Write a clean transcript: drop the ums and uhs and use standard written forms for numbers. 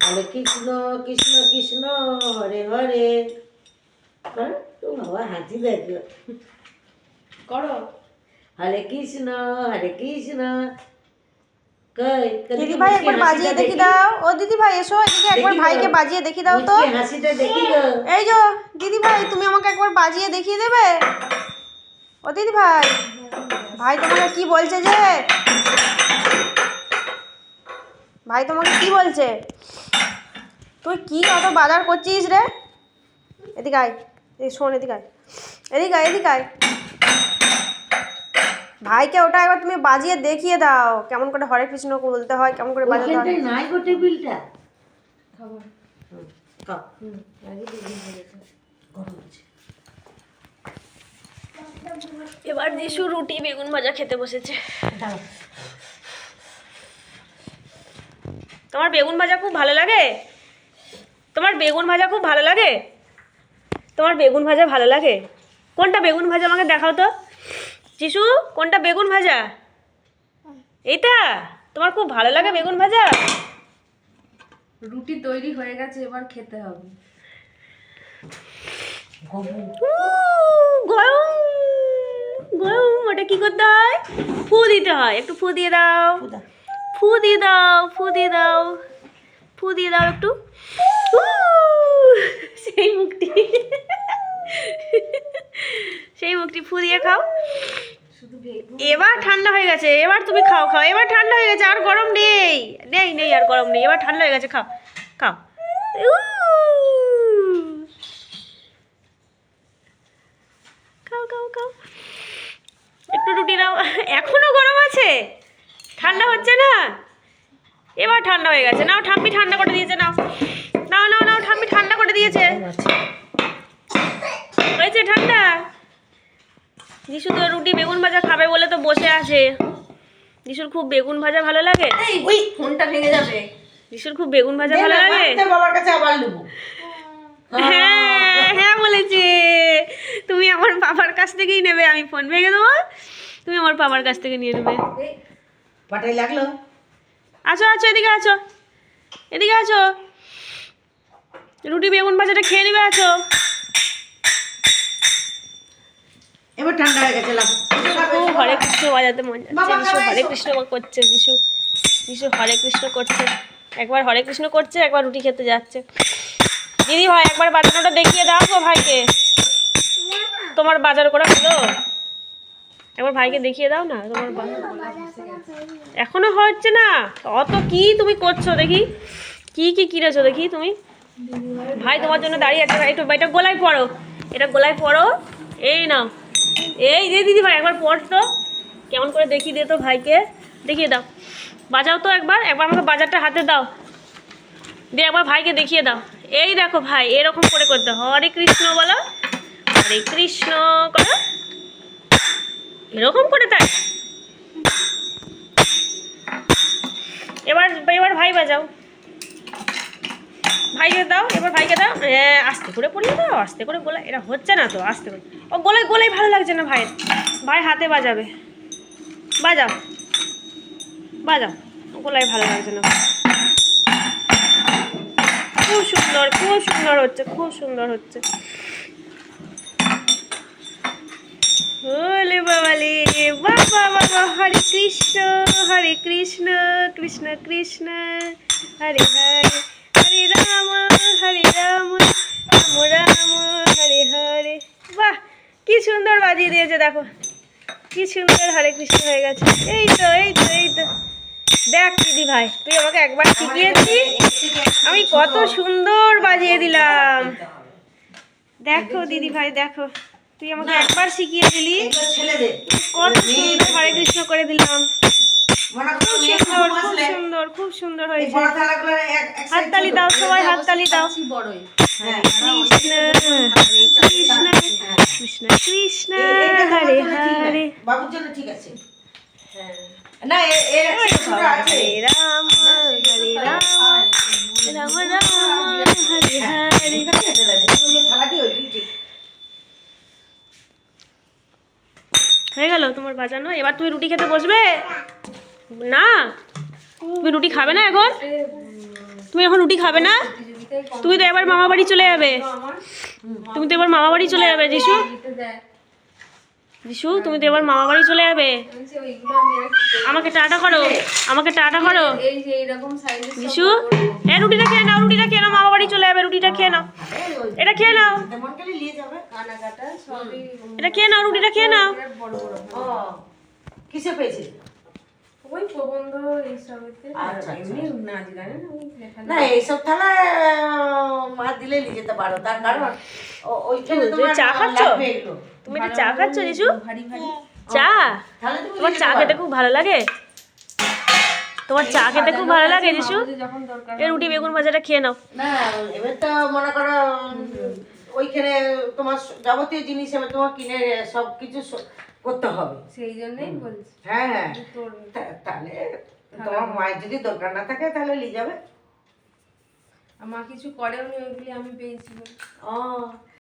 হরে কৃষ্ণ কৃষ্ণ কৃষ্ণ হরে হরে। তো বাবা হাসি দেখো, করো। হরে কৃষ্ণ হরে কৃষ্ণ। কই দিদি ভাই একবার বাজিয়ে দেখি দাও। ও দিদি ভাই এসো এদিকে একবার ভাইকে বাজিয়ে দেখি দাও তো। হাসিটা দেখি গো। এই যে দিদি ভাই তুমি আমাকে একবার বাজিয়ে দেখিয়ে দেবে? ও দিদি ভাই, ভাই তোমাকে কি বলছে যে? ভাই তোমাকে কি বলছে? তুই কি অত বাজার করছিস রে? এদিকে আয়, শোন এদিকে আয়, এদিকে আয়, এদিকে আয়। ভাইকে ওটা একবার তুমি বাজিয়ে দেখিয়ে দাও কেমন করে হরে কৃষ্ণ বলতে হয়, কেমন করে বাজাতে হয়। ওখানটায় নাই গো টেবিলটা। খাবার খাও। আগে দিদি বলেছে। গরম আছে। এবার যিশু রুটি বেগুন ভাজা খেতে বসেছে। দাও। তোমার বেগুন ভাজা খুব ভালো লাগে? তোমার বেগুন ভাজা খুব ভালো লাগে? তোমার বেগুন ভাজা ভালো লাগে? কোনটা বেগুন ভাজা আমাকে দেখাও তো। যিশু, কোনটা বেগুন ভাজা? এইটা তোমার খুব ভালো লাগে বেগুন ভাজা? রুটি তৈরি হয়ে গেছে, এবার খেতে হবে। গরম গরম। ওটা কি করতে হয়? ফু দিতে হয়। একটু ফু দিয়ে দাও, ফু দিয়ে দাও, ফু দিয়ে দাও, ফু দিয়ে দাও একটু। সেই মুখটি, সেই মুখটি ফু দিয়ে খাও। এবার ঠান্ডা হয়ে গেছে, এবার তুমি খাও খাও। এবার ঠান্ডা হয়ে গেছে, আর গরম নেই, নেই নেই আর গরম নেই। এবার ঠান্ডা হয়ে গেছে, খাও খাও। খাও খাও খাও। একটু রুটি দাও। এখনো গরম আছে, ঠান্ডা হচ্ছে না। এবার ঠান্ডা হয়ে গেছে। নাও, ঠাম্মি ঠান্ডা করে দিয়েছে। নাও নাও নাও নাও, ঠাম্মি ঠান্ডা করে দিয়েছে। হয়েছে ঠান্ডা। যিশু তো রুটি বেগুন ভাজা খাবে বলে তো বসে আছে। যিশুর খুব বেগুন ভাজা ভালো লাগে। ওই ফোনটা ভেঙে যাবে। যিশুর খুব বেগুন ভাজা ভালো লাগে। বাবার কাছে আবার নেবো। হ্যাঁ হ্যাঁ বলেছে, তুমি আমার বাবার কাছ থেকেই নেবে। আমি ফোন ভেঙে দেবো, তুমি আমার বাবার কাছ থেকে নিয়ে নেবে। পাটাই লাগলো। আছো আছো, এদিকে আছো, এদিকে আছো। রুটি বেগুন ভাজাটা খেয়ে নেবে। আছো। এবার ঠান্ডা হয়ে গেছে। লাগ খুব হরে কৃষ্ণ বাজাতে মজা যাচ্ছে। যিশু হরে কৃষ্ণ করছে। যিশু যিশু হরে কৃষ্ণ করছে। একবার হরে কৃষ্ণ করছে, একবার রুটি খেতে যাচ্ছে। দিদি ভাই একবার বাজানোটা দেখিয়ে দাও গো ভাইকে। তোমার বাজার করা হলো? একবার ভাইকে দেখিয়ে দাও না তোমার এখনো হচ্ছে না। অত কি তুমি করছো দেখি, কি কি কিনেছো দেখি তুমি। ভাই তোমার জন্য দাঁড়িয়ে আছে। একটু এটা গোলায় পড়ো, এটা গোলায় পড়ো। এই নাও, এই যে দিদি ভাই একবার পড় তো, কেমন করে দেখিয়ে দে তো ভাইকে, দেখিয়ে দাও। বাজাও তো একবার, একবার আমাকে বাজারটা হাতে দাও, দিয়ে একবার ভাইকে দেখিয়ে দাও। এই দেখো ভাই, এরকম করে করতে হরে কৃষ্ণ বলো, হরে কৃষ্ণ করো, এরকম করে। তাই এবার এবার ভাই বাজাও, ভাইকে দাও, এবার ভাইকে দাও। হ্যাঁ আস্তে করে পড়িয়ে দাও, আস্তে করে গোলায়। এটা হচ্ছে না তো, আস্তে করে। ও গোলায় গোলায় ভালো লাগছে না ভাইয়ের, ভাই হাতে বাজাবে। বাজাও বাজাও, গোলায় ভালো লাগছে না। খুব সুন্দর, খুব সুন্দর হচ্ছে, খুব সুন্দর হচ্ছে। ওলে বাবালে, বাবা বাবা, হরে কৃষ্ণ কৃষ্ণ কৃষ্ণ হরে হরে, হরে রাম রাম রাম হরে হরে। বাহ, কি সুন্দর বাজিয়ে দিয়েছে দেখো, কি সুন্দর হরে কৃষ্ণ হয়ে গেছে। এই তো এই তো এই তো। দেখ দিদি ভাই, তুই আমাকে একবার শিখিয়েছিস, আমি কত সুন্দর বাজিয়ে দিলাম। দেখো দিদি ভাই, দেখো তুই আমাকে একবার শিখিয়ে দিলি, কত সুন্দর হরে কৃষ্ণ করে দিলাম। খুব সুন্দর, খুব সুন্দর, খুব সুন্দর হয়েছে। হাততালি দাও সবাই, হাততালি দাও। বড়ই কৃষ্ণ হরে কৃষ্ণ কৃষ্ণ কৃষ্ণ হরে হরে, বাবুর জন্য ঠিক আছে। না হরে রাম রাম রাম হরে হরে। হয়ে গেল তোমার বাজানো। এবার তুমি রুটি খেতে বসবে না? তুমি রুটি খাবে না এখন? তুমি এখন রুটি খাবে না? প্রতিযোগিতায় তুমি তো এবার মামা বাড়ি চলে যাবে। আমার তুমি তো এবার মামা বাড়ি চলে যাবে যিশু। দিতে দেয়। যিশু তুমি তো এবার মামা বাড়ি চলে যাবে। আমি বলছি, ওইগুলো আমি আর কি করবো? আমাকে টাটা করো, আমাকে টাটা করো। এই যে এইরকম সাইজের যিশু রুটিটা খেয়ে নাও, রুটিটা খেয়ে নাও, মামা বাড়ি চলে যাবে, রুটিটা খেয়ে নাও, এটা খেয়ে নাও, তেমন গেলে নিয়ে যাবে। কানাকাটা সবই এটা খেয়ে নাও, রুটিটা খেয়ে নাও। বিরাট বড় বড় ও কিসে পেয়েছে? ওই প্রবন্ধ এইসবেতে আচ্ছা, এমনি নাচ গানে না ওই লেখা না এইসব তাহলে মা দিলে নিয়ে যেতে পারো, তার কারণ ওইখানে তুমি তোমার চা খাচ্ছ? লাগবে এগুলো। তুমি এটা চা খাচ্ছ যিশু? ভারী ভারী চা? তাহলে তুমি তোমার নিয়ে চা যেতে খেতে পারো। খুব ভালো লাগে? তোমার চা খেতে খুব ভালো লাগে যিশু? যখন দরকার এই রুটি বেগুন ভাজাটা খেয়ে নাও। না এবার তো মনে করো ওইখানে তোমার যাবতীয় জিনিস এবার তোমার কিনে সব কিছু করতে হবে। সেই জন্যই বলছি হ্যাঁ হ্যাঁ তোর তাহলে তোমার মায়ের যদি দরকার না থাকে তাহলে নিয়ে যাবে। আমার কিছু করেও নি ওইগুলি আমি পেয়েছি বলে। ও